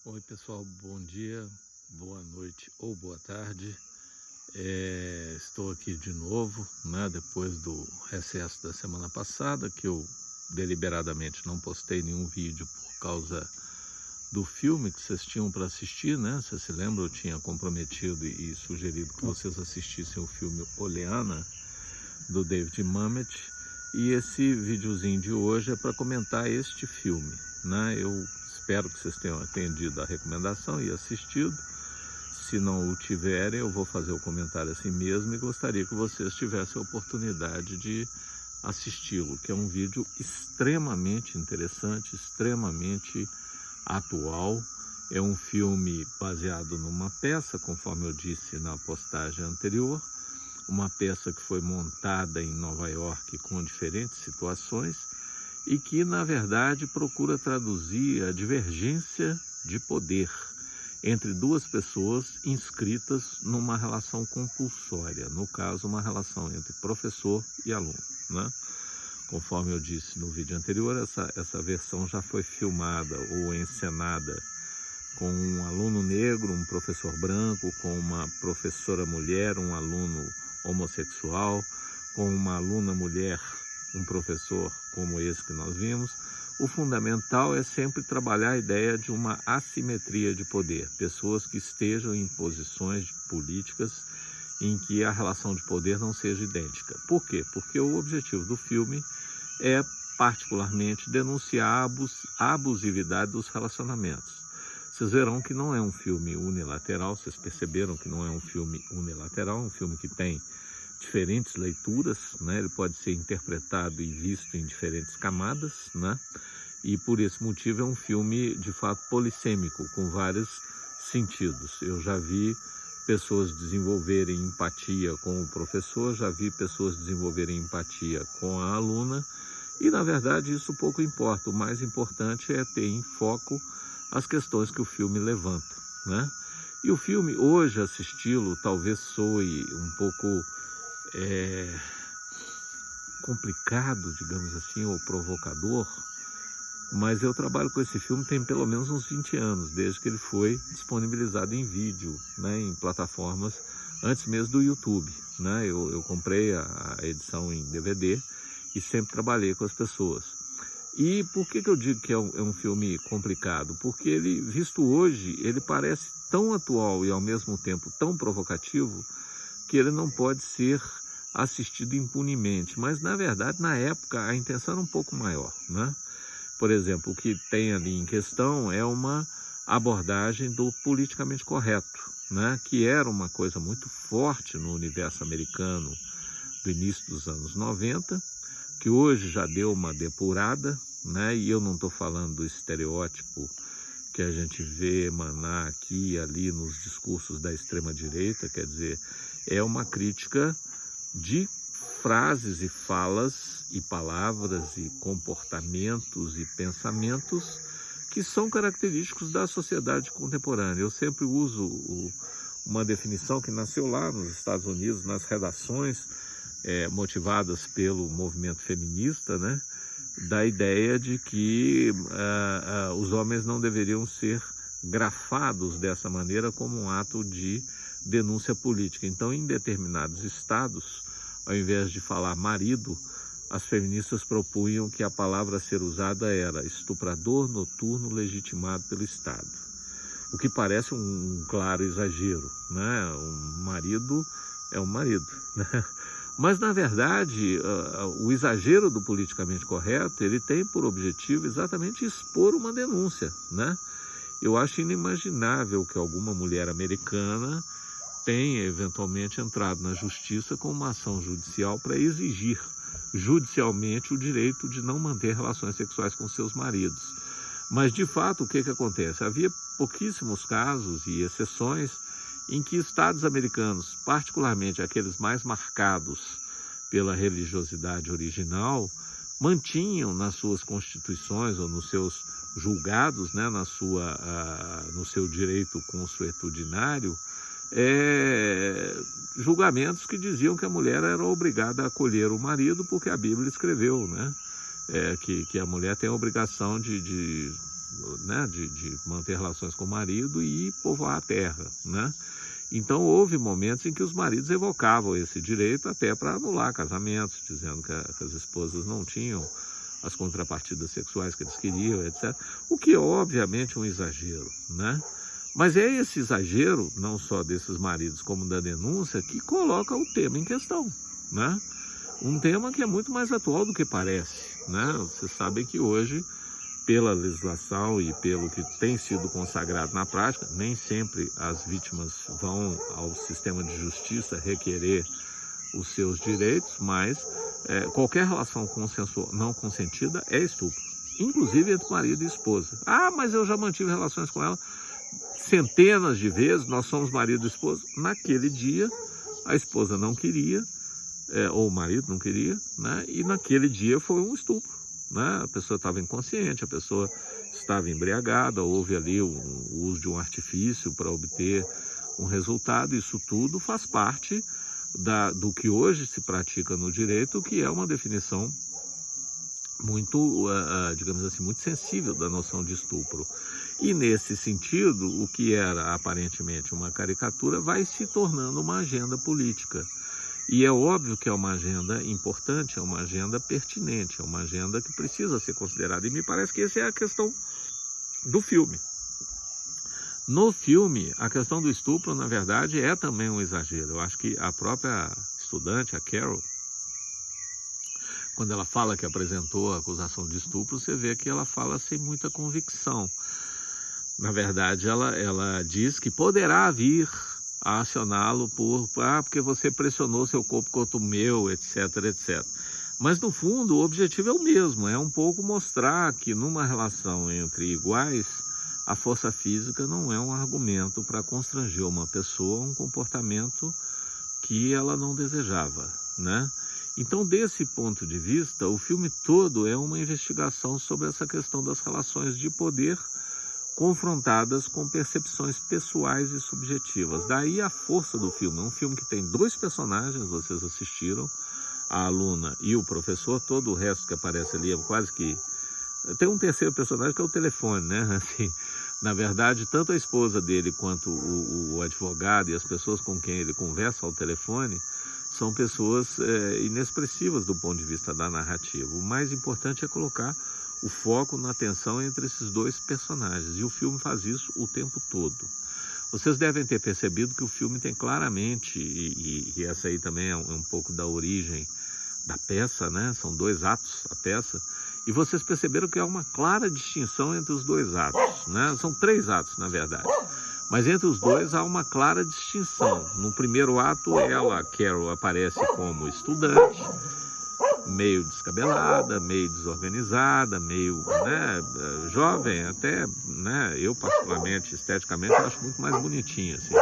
Oi pessoal, bom dia, boa noite ou boa tarde. Estou aqui de novo, né, depois do recesso da semana passada, que eu deliberadamente não postei nenhum vídeo por causa do filme que vocês tinham para assistir, né? Você se lembra, eu tinha comprometido e sugerido que vocês assistissem o filme Oleana, do David Mamet, e esse videozinho de hoje é para comentar este filme, né? Eu espero que vocês tenham atendido a recomendação e assistido. Se não o tiverem, eu vou fazer o comentário assim mesmo e gostaria que vocês tivessem a oportunidade de assisti-lo, que é um vídeo extremamente interessante, extremamente atual. É um filme baseado numa peça, conforme eu disse na postagem anterior, uma peça que foi montada em Nova York com diferentes situações e que, na verdade, procura traduzir a divergência de poder entre duas pessoas inscritas numa relação compulsória, no caso, uma relação entre professor e aluno, né? Conforme eu disse no vídeo anterior, essa versão já foi filmada ou encenada com um aluno negro, um professor branco, com uma professora mulher, um aluno homossexual, com uma aluna mulher, um professor como esse que nós vimos. O fundamental é sempre trabalhar a ideia de uma assimetria de poder, pessoas que estejam em posições políticas em que a relação de poder não seja idêntica. Por quê? Porque o objetivo do filme é particularmente denunciar a abusividade dos relacionamentos. Vocês verão que não é um filme unilateral, vocês perceberam que não é um filme unilateral, é um filme que tem diferentes leituras, né? Ele pode ser interpretado e visto em diferentes camadas, né? E por esse motivo é um filme de fato polissêmico, com vários sentidos. Eu já vi pessoas desenvolverem empatia com o professor, já vi pessoas desenvolverem empatia com a aluna, e na verdade isso pouco importa. O mais importante é ter em foco as questões que o filme levanta, né? E o filme, hoje, assisti-lo, talvez soe um pouco complicado, digamos assim, ou provocador, mas eu trabalho com esse filme tem pelo menos uns 20 anos, desde que ele foi disponibilizado em vídeo, né, em plataformas, antes mesmo do YouTube, né? Eu comprei a edição em DVD e sempre trabalhei com as pessoas. E por que eu digo que é um filme complicado? Porque ele, visto hoje, ele parece tão atual e ao mesmo tempo tão provocativo que ele não pode ser assistido impunemente. Mas, na verdade, na época, a intenção era um pouco maior, né? Por exemplo, o que tem ali em questão é uma abordagem do politicamente correto, né? Que era uma coisa muito forte no universo americano do início dos anos 90, que hoje já deu uma depurada, né? E eu não estou falando do estereótipo que a gente vê emanar aqui e ali nos discursos da extrema-direita, quer dizer, é uma crítica de frases e falas e palavras e comportamentos e pensamentos que são característicos da sociedade contemporânea. Eu sempre uso uma definição que nasceu lá nos Estados Unidos, nas redações motivadas pelo movimento feminista, né? Da ideia de que os homens não deveriam ser grafados dessa maneira como um ato de denúncia política. Então, em determinados estados, ao invés de falar marido, as feministas propunham que a palavra a ser usada era estuprador noturno legitimado pelo Estado. O que parece um claro exagero, né? Um marido é um marido, né? Mas, na verdade, o exagero do politicamente correto, ele tem por objetivo exatamente expor uma denúncia, né? Eu acho inimaginável que alguma mulher americana tenha eventualmente entrado na justiça com uma ação judicial para exigir judicialmente o direito de não manter relações sexuais com seus maridos. Mas, de fato, o que acontece? Havia pouquíssimos casos e exceções em que estados americanos, particularmente aqueles mais marcados pela religiosidade original, mantinham nas suas constituições ou nos seus julgados, né, no seu direito consuetudinário, julgamentos que diziam que a mulher era obrigada a acolher o marido, porque a Bíblia escreveu, né, que a mulher tem a obrigação de né, de manter relações com o marido e povoar a terra, né? Então houve momentos em que os maridos evocavam esse direito até para anular casamentos, dizendo que as esposas não tinham as contrapartidas sexuais que eles queriam, etc. O que é obviamente um exagero, né? Mas é esse exagero, não só desses maridos como da denúncia, que coloca o tema em questão, né? Um tema que é muito mais atual do que parece, né? Vocês sabem que hoje, pela legislação e pelo que tem sido consagrado na prática, nem sempre as vítimas vão ao sistema de justiça requerer os seus direitos, mas qualquer relação consensual não consentida é estupro, inclusive entre marido e esposa. Ah, mas eu já mantive relações com ela centenas de vezes, nós somos marido e esposa. Naquele dia, a esposa não queria, ou o marido não queria, né? E naquele dia foi um estupro, né? A pessoa estava inconsciente, a pessoa estava embriagada, houve ali o uso de um artifício para obter um resultado. Isso tudo faz parte do que hoje se pratica no direito, que é uma definição muito, digamos assim, muito sensível da noção de estupro. E nesse sentido, o que era aparentemente uma caricatura vai se tornando uma agenda política. E é óbvio que é uma agenda importante, é uma agenda pertinente, é uma agenda que precisa ser considerada. E me parece que essa é a questão do filme. No filme, a questão do estupro, na verdade, é também um exagero. Eu acho que a própria estudante, a Carol, quando ela fala que apresentou a acusação de estupro, você vê que ela fala sem muita convicção. Na verdade, ela diz que poderá vir a acioná-lo porque você pressionou seu corpo contra o meu, etc, etc. Mas, no fundo, o objetivo é o mesmo, é um pouco mostrar que numa relação entre iguais, a força física não é um argumento para constranger uma pessoa a um comportamento que ela não desejava, né? Então, desse ponto de vista, o filme todo é uma investigação sobre essa questão das relações de poder confrontadas com percepções pessoais e subjetivas. Daí a força do filme. É um filme que tem dois personagens, vocês assistiram, a aluna e o professor. Todo o resto que aparece ali é quase que... Tem um terceiro personagem que é o telefone, né? Assim, na verdade, tanto a esposa dele quanto o advogado e as pessoas com quem ele conversa ao telefone são pessoas inexpressivas do ponto de vista da narrativa. O mais importante é colocar o foco na tensão entre esses dois personagens. E o filme faz isso o tempo todo. Vocês devem ter percebido que o filme tem claramente, e essa aí também é um pouco da origem da peça, né? São 2 atos a peça. E vocês perceberam que há uma clara distinção entre os 2 atos, né? São 3 atos, na verdade. Mas entre os dois há uma clara distinção. No primeiro ato, Carol, aparece como estudante, meio descabelada, meio desorganizada, meio, né, jovem, até, né, eu particularmente, esteticamente, acho muito mais bonitinha, assim.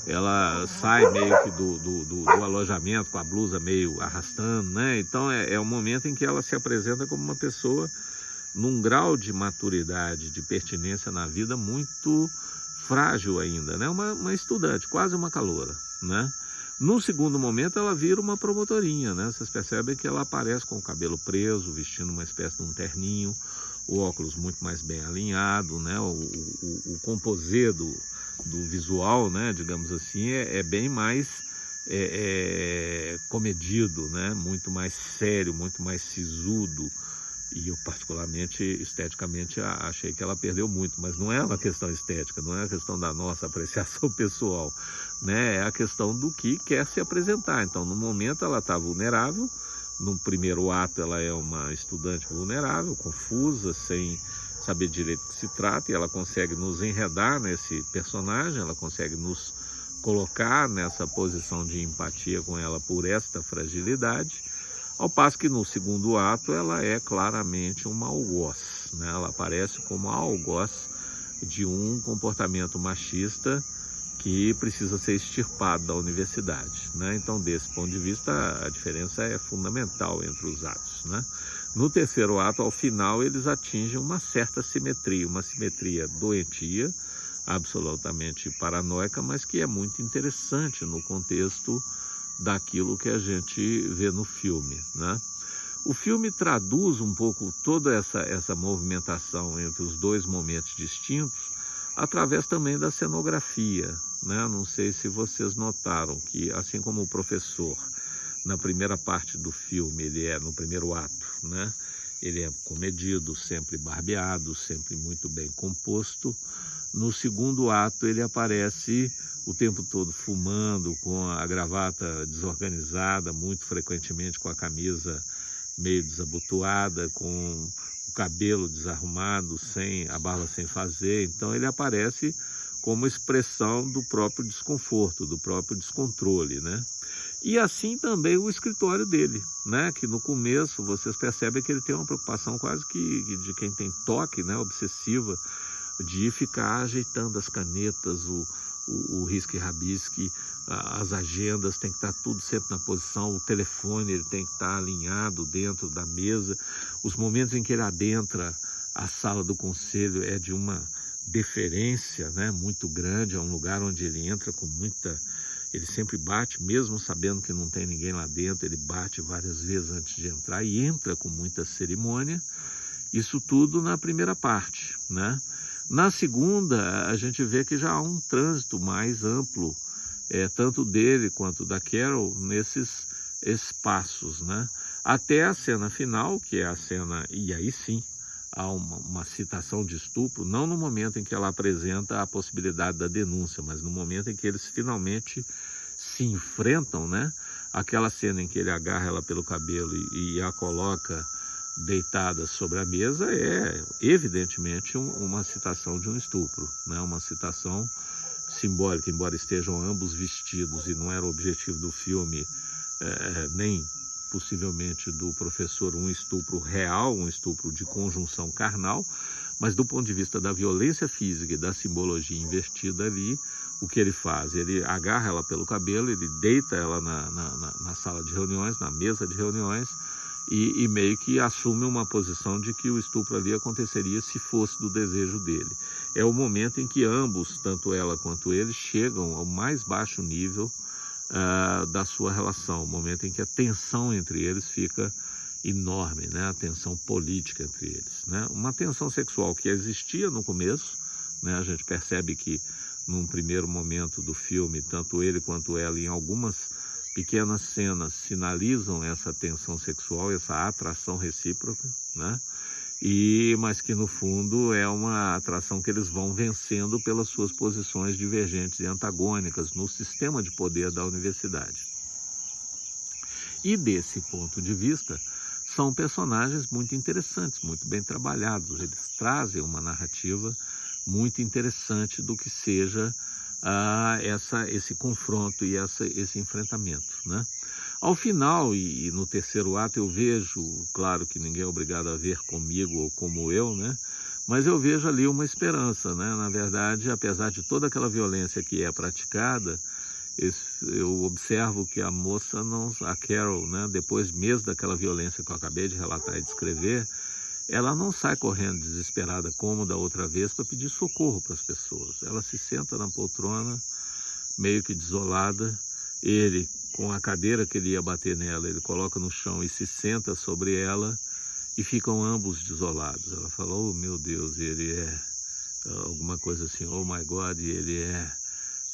Ela sai meio que do alojamento com a blusa meio arrastando, né? Então é um momento em que ela se apresenta como uma pessoa num grau de maturidade, de pertinência na vida muito frágil ainda, né? Uma estudante, quase uma caloura, né? No segundo momento, ela vira uma promotorinha, né? Vocês percebem que ela aparece com o cabelo preso, vestindo uma espécie de um terninho, o óculos muito mais bem alinhado, né? O composê do visual, né? Digamos assim, é bem mais comedido, né? Muito mais sério, muito mais sisudo. E eu, particularmente, esteticamente, achei que ela perdeu muito. Mas não é uma questão estética, não é uma questão da nossa apreciação pessoal, né? É a questão do que quer se apresentar. Então, no momento, ela está vulnerável. No primeiro ato, ela é uma estudante vulnerável, confusa, sem saber direito do que se trata. E ela consegue nos enredar nesse personagem, ela consegue nos colocar nessa posição de empatia com ela por esta fragilidade. Ao passo que no segundo ato ela é claramente uma algoz, né? Ela aparece como a algoz de um comportamento machista que precisa ser extirpado da universidade, né? Então, desse ponto de vista, a diferença é fundamental entre os atos, né? No terceiro ato, ao final, eles atingem uma certa simetria, uma simetria doentia, absolutamente paranoica, mas que é muito interessante no contexto daquilo que a gente vê no filme, né? O filme traduz um pouco toda essa movimentação entre os dois momentos distintos através também da cenografia, né? Não sei se vocês notaram que, assim como o professor, na primeira parte do filme, no primeiro ato, né? Ele é comedido, sempre barbeado, sempre muito bem composto. No segundo ato, ele aparece o tempo todo fumando, com a gravata desorganizada, muito frequentemente com a camisa meio desabotoada, com o cabelo desarrumado, a barba sem fazer. Então ele aparece como expressão do próprio desconforto, do próprio descontrole, né? E assim também o escritório dele, né? Que no começo vocês percebem que ele tem uma preocupação quase que de quem tem toque, né? Obsessiva, de ficar ajeitando as canetas, o risque-rabisque, as agendas, tem que estar tudo sempre na posição, o telefone ele tem que estar alinhado dentro da mesa. Os momentos em que ele adentra a sala do conselho é de uma deferência, né, muito grande, é um lugar onde ele entra com muita... Ele sempre bate, mesmo sabendo que não tem ninguém lá dentro, ele bate várias vezes antes de entrar e entra com muita cerimônia. Isso tudo na primeira parte, né? Na segunda, a gente vê que já há um trânsito mais amplo, tanto dele quanto da Carol, nesses espaços, né? Até a cena final, que é a cena, e aí sim, há uma citação de estupro, não no momento em que ela apresenta a possibilidade da denúncia, mas no momento em que eles finalmente se enfrentam, né? Aquela cena em que ele agarra ela pelo cabelo e a coloca deitada sobre a mesa é evidentemente uma citação de um estupro, né? Uma citação simbólica, embora estejam ambos vestidos e não era o objetivo do filme, nem possivelmente do professor, um estupro real, um estupro de conjunção carnal, mas do ponto de vista da violência física e da simbologia investida ali, o que ele faz? Ele agarra ela pelo cabelo, ele deita ela na sala de reuniões, na mesa de reuniões, e meio que assume uma posição de que o estupro ali aconteceria se fosse do desejo dele. É o momento em que ambos, tanto ela quanto ele, chegam ao mais baixo nível da sua relação, o momento em que a tensão entre eles fica enorme, né? A tensão política entre eles, né? Uma tensão sexual que existia no começo, né? A gente percebe que num primeiro momento do filme, tanto ele quanto ela, em algumas pequenas cenas, sinalizam essa tensão sexual, essa atração recíproca, né? Mas que no fundo é uma atração que eles vão vencendo pelas suas posições divergentes e antagônicas no sistema de poder da universidade. E desse ponto de vista, são personagens muito interessantes, muito bem trabalhados. Eles trazem uma narrativa muito interessante do que seja esse confronto e esse enfrentamento, né? Ao final e no terceiro ato eu vejo, claro que ninguém é obrigado a ver comigo ou como eu, né? Mas eu vejo ali uma esperança, né? Na verdade, apesar de toda aquela violência que é praticada, eu observo que a moça, a Carol, né? Depois mesmo daquela violência que eu acabei de relatar e descrever, ela não sai correndo desesperada como da outra vez para pedir socorro para as pessoas. Ela se senta na poltrona, meio que desolada. Ele, com a cadeira que ele ia bater nela, ele coloca no chão e se senta sobre ela e ficam ambos desolados. Ela fala, oh meu Deus, ele é alguma coisa assim, oh my God, ele é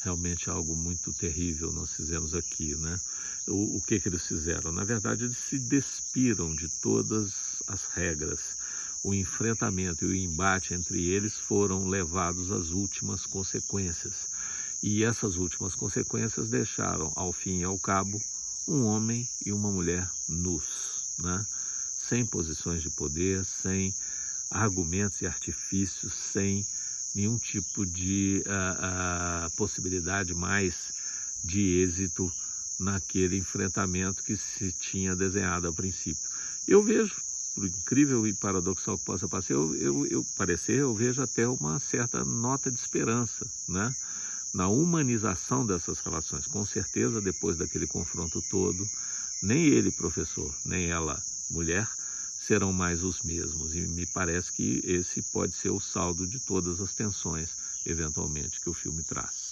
realmente algo muito terrível nós fizemos aqui, né? O que eles fizeram? Na verdade, eles se despiram de todas as regras. O enfrentamento e o embate entre eles foram levados às últimas consequências. E essas últimas consequências deixaram, ao fim e ao cabo, um homem e uma mulher nus, né? Sem posições de poder, sem argumentos e artifícios, sem nenhum tipo de possibilidade mais de êxito naquele enfrentamento que se tinha desenhado a princípio. Eu vejo, por incrível e paradoxal que possa parecer, eu vejo até uma certa nota de esperança, né? Na humanização dessas relações. Com certeza, depois daquele confronto todo, nem ele, professor, nem ela, mulher, serão mais os mesmos. E me parece que esse pode ser o saldo de todas as tensões, eventualmente, que o filme traz.